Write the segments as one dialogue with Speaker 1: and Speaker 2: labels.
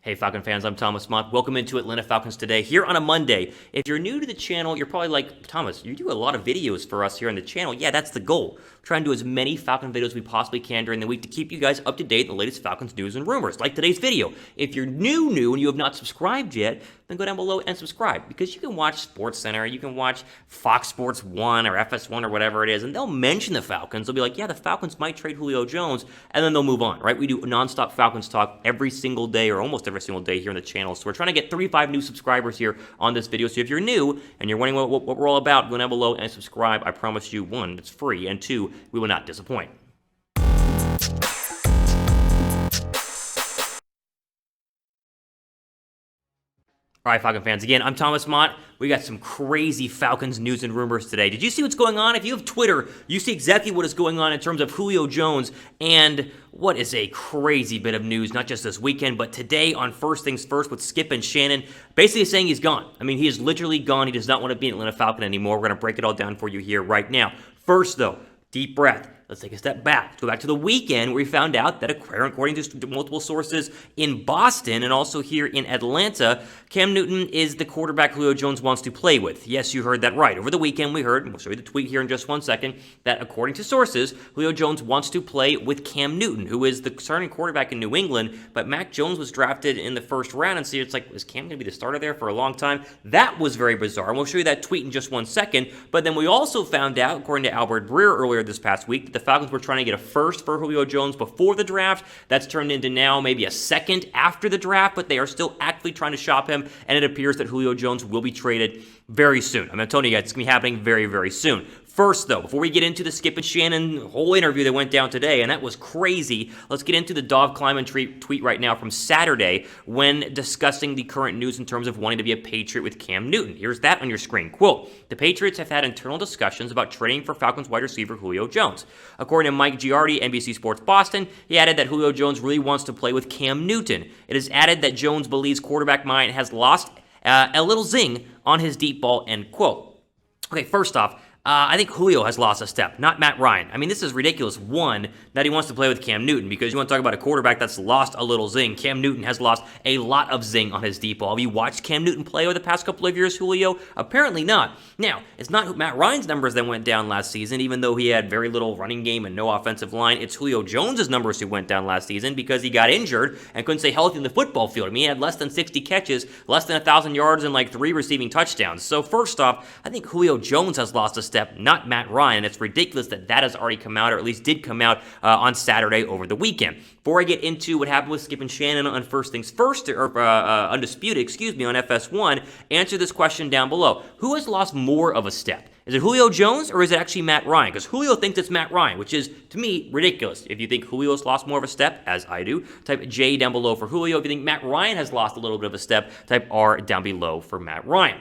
Speaker 1: Hey Falcon fans, I'm Thomas Mott. Welcome into Atlanta Falcons Today here on a Monday. If you're new to the channel, you're probably like, Thomas, you do a lot of videos for us here on the channel. Yeah, that's the goal. We're trying to do as many Falcon videos as we possibly can during the week to keep you guys up to date on the latest Falcons news and rumors, like today's video. If you're new and you have not subscribed yet, then go down below and subscribe, because you can watch SportsCenter, you can watch Fox Sports 1 or FS1 or whatever it is, and they'll mention the Falcons. They'll be like, yeah, the Falcons might trade Julio Jones, and then they'll move on, right? We do nonstop Falcons talk every single day, or almost every single day here on the channel. So we're trying to get 35 new subscribers here on this video. So if you're new and you're wondering what we're all about, go down below and subscribe. I promise you, one, it's free, and two, we will not disappoint. All right, Falcon fans, again, I'm Thomas Mott. We got some crazy Falcons news and rumors today. Did you see what's going on? If you have Twitter, you see exactly what is going on in terms of Julio Jones and what is a crazy bit of news, not just this weekend, but today on First Things First with Skip and Shannon, basically saying he's gone. I mean, he is literally gone. He does not want to be an Atlanta Falcon anymore. We're going to break it all down for you here right now. First, though, deep breath. Let's take a step back. Let's go back to the weekend where we found out that according to multiple sources in Boston and also here in Atlanta, Cam Newton is the quarterback Julio Jones wants to play with. Yes, you heard that right. Over the weekend, we heard, and we'll show you the tweet here in just 1 second, that according to sources, Julio Jones wants to play with Cam Newton, who is the starting quarterback in New England, but Mac Jones was drafted in the first round, and so it's like, is Cam going to be the starter there for a long time? That was very bizarre, and we'll show you that tweet in just 1 second, but then we also found out, according to Albert Breer earlier this past week, that the Falcons were trying to get a first for Julio Jones before the draft. That's turned into now maybe a second after the draft, but they are still actively trying to shop him, and it appears that Julio Jones will be traded very soon. I'm telling you guys, it's going to be happening very, very soon. First, though, before we get into the Skip and Shannon whole interview that went down today, and that was crazy, let's get into the Dov Kleiman tweet right now from Saturday when discussing the current news in terms of wanting to be a Patriot with Cam Newton. Here's that on your screen. Quote, the Patriots have had internal discussions about trading for Falcons wide receiver Julio Jones. According to Mike Giardi, NBC Sports Boston, he added that Julio Jones really wants to play with Cam Newton. It is added that Jones believes quarterback mind has lost a little zing on his deep ball, end quote. Okay, first off, I think Julio has lost a step, not Matt Ryan. I mean, this is ridiculous. One, that he wants to play with Cam Newton, because you want to talk about a quarterback that's lost a little zing. Cam Newton has lost a lot of zing on his deep ball. Have you watched Cam Newton play over the past couple of years, Julio? Apparently not. Now, it's not Matt Ryan's numbers that went down last season, even though he had very little running game and no offensive line. It's Julio Jones' numbers who went down last season because he got injured and couldn't stay healthy in the football field. I mean, he had less than 60 catches, less than 1,000 yards, and like 3 receiving touchdowns. So first off, I think Julio Jones has lost a step, not Matt Ryan. It's ridiculous that that has already come out, or at least did come out on Saturday over the weekend. Before I get into what happened with Skip and Shannon on First Things First, or Undisputed, on FS1, answer this question down below. Who has lost more of a step? Is it Julio Jones, or is it actually Matt Ryan? Because Julio thinks it's Matt Ryan, which is, to me, ridiculous. If you think Julio's lost more of a step, as I do, type J down below for Julio. If you think Matt Ryan has lost a little bit of a step, type R down below for Matt Ryan.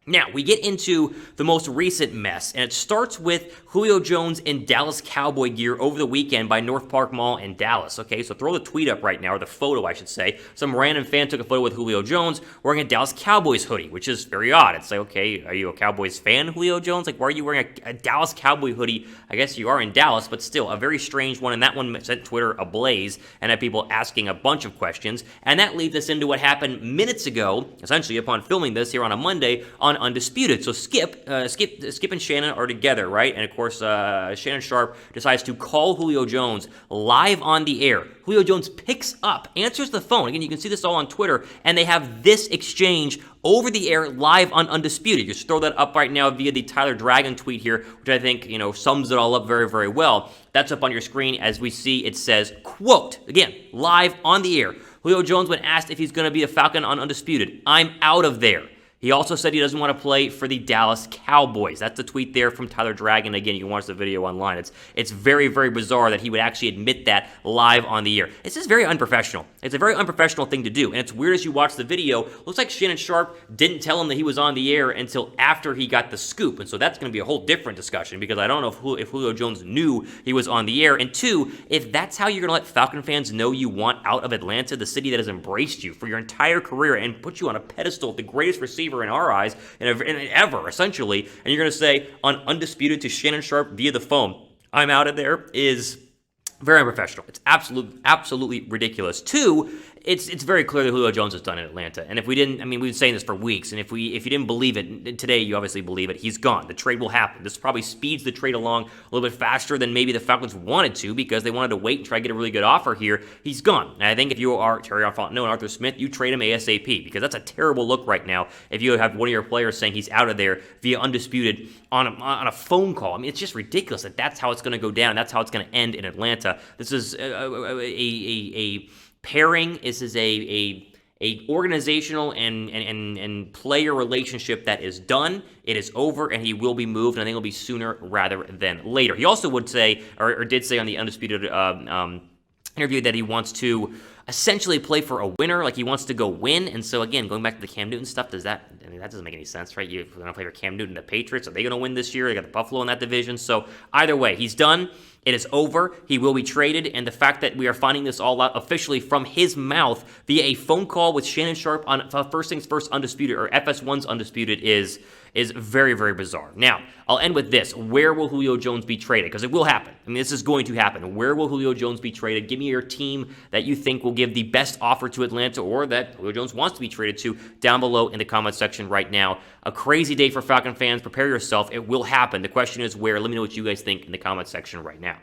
Speaker 1: Now, we get into the most recent mess, and it starts with Julio Jones in Dallas Cowboy gear over the weekend by North Park Mall in Dallas. Okay, so throw the tweet up right now, or the photo, I should say. Some random fan took a photo with Julio Jones wearing a Dallas Cowboys hoodie, which is very odd. It's like, okay, are you a Cowboys fan, Julio Jones? Like, why are you wearing a Dallas Cowboy hoodie? I guess you are in Dallas, but still, a very strange one, and that one sent Twitter ablaze and had people asking a bunch of questions, and that leads us into what happened minutes ago, essentially upon filming this here on a Monday, on Undisputed. So Skip and Shannon are together, right? And of course, Shannon Sharpe decides to call Julio Jones live on the air. Julio Jones picks up, answers the phone. Again, you can see this all on Twitter, and they have this exchange over the air live on Undisputed. Just throw that up right now via the Tyler Dragon tweet here, which I think, sums it all up very, very well. That's up on your screen. As we see, it says, quote, again, live on the air. Julio Jones, when asked if he's going to be a Falcon on Undisputed, I'm out of there. He also said he doesn't want to play for the Dallas Cowboys. That's the tweet there from Tyler Dragon. Again, you can watch the video online. It's very, very bizarre that he would actually admit that live on the air. It's just very unprofessional. It's a very unprofessional thing to do. And it's weird as you watch the video. Looks like Shannon Sharpe didn't tell him that he was on the air until after he got the scoop. And so that's going to be a whole different discussion, because I don't know if Julio Jones knew he was on the air. And two, if that's how you're going to let Falcon fans know you want out of Atlanta, the city that has embraced you for your entire career and put you on a pedestal, the greatest receiver in our eyes and ever, essentially, and you're going to say on Undisputed to Shannon Sharpe via the phone, I'm out of there, is very unprofessional. It's absolutely ridiculous. Two, it's very clear that Julio Jones is done in Atlanta. And if we didn't, I mean, we've been saying this for weeks. And if you didn't believe it today, you obviously believe it. He's gone. The trade will happen. This probably speeds the trade along a little bit faster than maybe the Falcons wanted to, because they wanted to wait and try to get a really good offer here. He's gone. And I think if you are Terry Fontenot and Arthur Smith, you trade him ASAP, because that's a terrible look right now if you have one of your players saying he's out of there via Undisputed on a phone call. I mean, it's just ridiculous that that's how it's going to go down. That's how it's going to end in Atlanta. This is a pairing. This is a organizational and player relationship that is done. It is over, and he will be moved, and I think it'll be sooner rather than later. He also would say, or did say on the Undisputed interview, that he wants to essentially play for a winner, like he wants to go win. And so again, going back to the Cam Newton stuff, that doesn't make any sense, right? You're going to play for Cam Newton, the Patriots. Are they going to win this year? They got the Buffalo in that division. So either way, he's done. It is over. He will be traded. And the fact that we are finding this all out officially from his mouth via a phone call with Shannon Sharpe on First Things First Undisputed, or FS1’s Undisputed, is very, very bizarre. Now, I'll end with this. Where will Julio Jones be traded? Because it will happen. I mean, this is going to happen. Where will Julio Jones be traded? Give me your team that you think will give the best offer to Atlanta, or that Julio Jones wants to be traded to, down below in the comment section right now. A crazy day for Falcon fans. Prepare yourself. It will happen. The question is where. Let me know what you guys think in the comment section right now.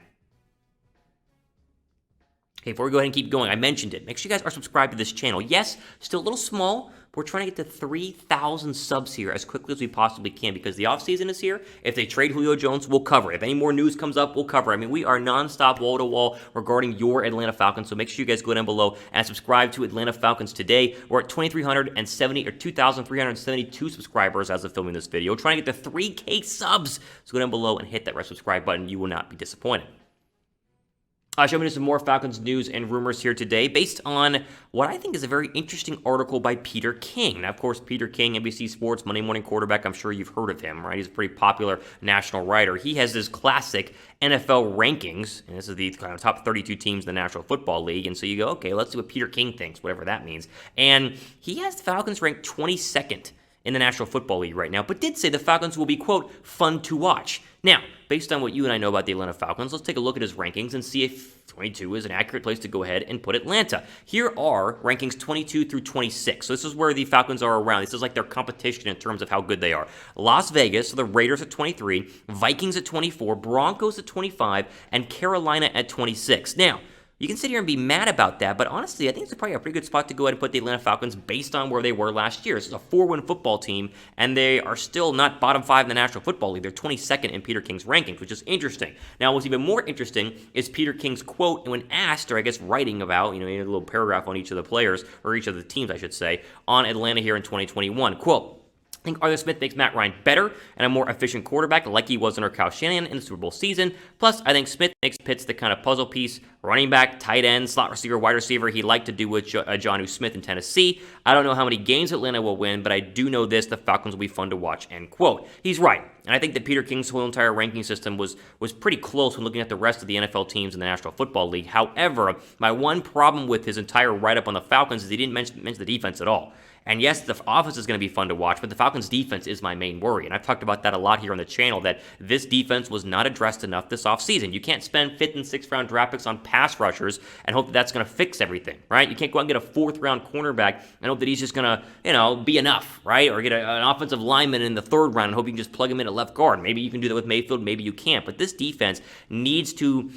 Speaker 1: Okay, before we go ahead and keep going, I mentioned it. Make sure you guys are subscribed to this channel. Yes, still a little small, but we're trying to get to 3,000 subs here as quickly as we possibly can, because the offseason is here. If they trade Julio Jones, we'll cover it. If any more news comes up, we'll cover it. I mean, we are nonstop wall-to-wall regarding your Atlanta Falcons, so make sure you guys go down below and subscribe to Atlanta Falcons today. We're at 2,372 subscribers as of filming this video. We're trying to get to 3K subs, so go down below and hit that red subscribe button. You will not be disappointed. Shall we do some more Falcons news and rumors here today, based on what I think is a very interesting article by Peter King. Now, of course, Peter King, NBC Sports, Monday Morning Quarterback, I'm sure you've heard of him, right? He's a pretty popular national writer. He has this classic NFL rankings, and this is the kind of top 32 teams in the National Football League, and so you go, okay, let's see what Peter King thinks, whatever that means. And he has the Falcons ranked 22nd in the National Football League right now, but did say the Falcons will be, quote, fun to watch. Now, based on what you and I know about the Atlanta Falcons, let's take a look at his rankings and see if 22 is an accurate place to go ahead and put Atlanta. Here are rankings 22 through 26. So this is where the Falcons are around. This is like their competition in terms of how good they are. Las Vegas, so the Raiders at 23, Vikings at 24, Broncos at 25, and Carolina at 26. Now, you can sit here and be mad about that, but honestly, I think it's probably a pretty good spot to go ahead and put the Atlanta Falcons based on where they were last year. This is a 4-win football team, and they are still not bottom 5 in the National Football League. They're 22nd in Peter King's rankings, which is interesting. Now, what's even more interesting is Peter King's quote when asked, or I guess writing about, he had a little paragraph on each of the players, or each of the teams, I should say, on Atlanta here in 2021. Quote, I think Arthur Smith makes Matt Ryan better and a more efficient quarterback, like he was under Kyle Shanahan in the Super Bowl season. Plus, I think Smith makes Pitts the kind of puzzle piece, running back, tight end, slot receiver, wide receiver he liked to do with Jonnu Smith in Tennessee. I don't know how many games Atlanta will win, but I do know this, the Falcons will be fun to watch, end quote. He's right. And I think that Peter King's whole entire ranking system was pretty close when looking at the rest of the NFL teams in the National Football League. However, my one problem with his entire write-up on the Falcons is he didn't mention the defense at all. And yes, the offense is going to be fun to watch, but the Falcons' defense is my main worry. And I've talked about that a lot here on the channel, that this defense was not addressed enough this offseason. You can't spend 5th and 6th round draft picks on pass rushers and hope that that's going to fix everything, right? You can't go out and get a 4th round cornerback and hope that he's just going to, be enough, right? Or get an offensive lineman in the 3rd round and hope you can just plug him in at left guard. Maybe you can do that with Mayfield, maybe you can't. But this defense needs to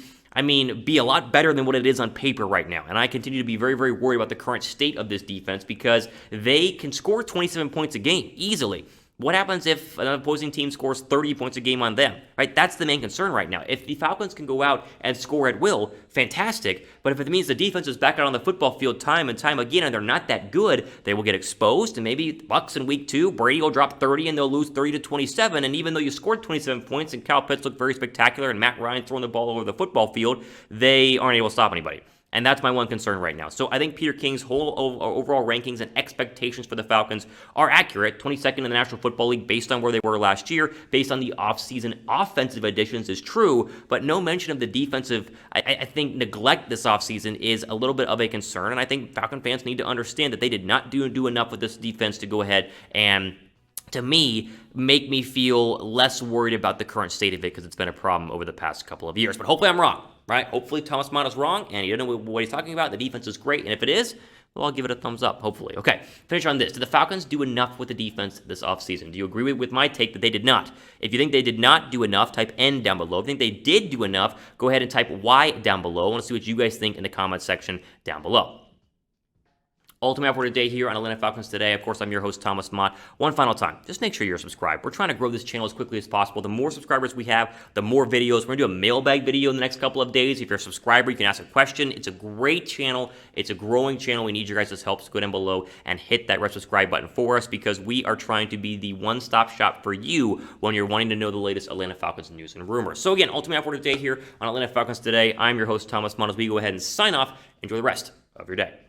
Speaker 1: be a lot better than what it is on paper right now. And I continue to be very, very worried about the current state of this defense, because they can score 27 points a game easily. What happens if an opposing team scores 30 points a game on them, right? That's the main concern right now. If the Falcons can go out and score at will, fantastic. But if it means the defense is back out on the football field time and time again and they're not that good, they will get exposed. And maybe Bucks in week 2, Brady will drop 30 and they'll lose 30-27. And even though you scored 27 points and Kyle Pitts looked very spectacular and Matt Ryan throwing the ball over the football field, they aren't able to stop anybody. And that's my one concern right now. So I think Peter King's whole overall rankings and expectations for the Falcons are accurate. 22nd in the National Football League based on where they were last year, based on the offseason offensive additions is true, but no mention of the defensive, I think, neglect this offseason is a little bit of a concern. And I think Falcon fans need to understand that they did not do enough with this defense to go ahead and, to me, make me feel less worried about the current state of it, because it's been a problem over the past couple of years. But hopefully I'm wrong, right? Hopefully Thomas Mott is wrong and you don't know what he's talking about. The defense is great, and if it is, Well, I'll give it a thumbs up, hopefully. Okay, finish on this. Did the Falcons do enough with the defense this offseason? Do you agree with my take that they did not? If you think they did not do enough, type N down below. If you think they did do enough, go ahead and type Y down below. I want to see what you guys think in the comment section down below. Ultimate for today here on Atlanta Falcons Today. Of course, I'm your host, Thomas Mott. One final time, just make sure you're subscribed. We're trying to grow this channel as quickly as possible. The more subscribers we have, the more videos. We're going to do a mailbag video in the next couple of days. If you're a subscriber, you can ask a question. It's a great channel. It's a growing channel. We need your guys' help, so go down below and hit that red subscribe button for us, because we are trying to be the one-stop shop for you when you're wanting to know the latest Atlanta Falcons news and rumors. So again, Ultimate for today here on Atlanta Falcons Today. I'm your host, Thomas Mott, as we go ahead and sign off. Enjoy the rest of your day.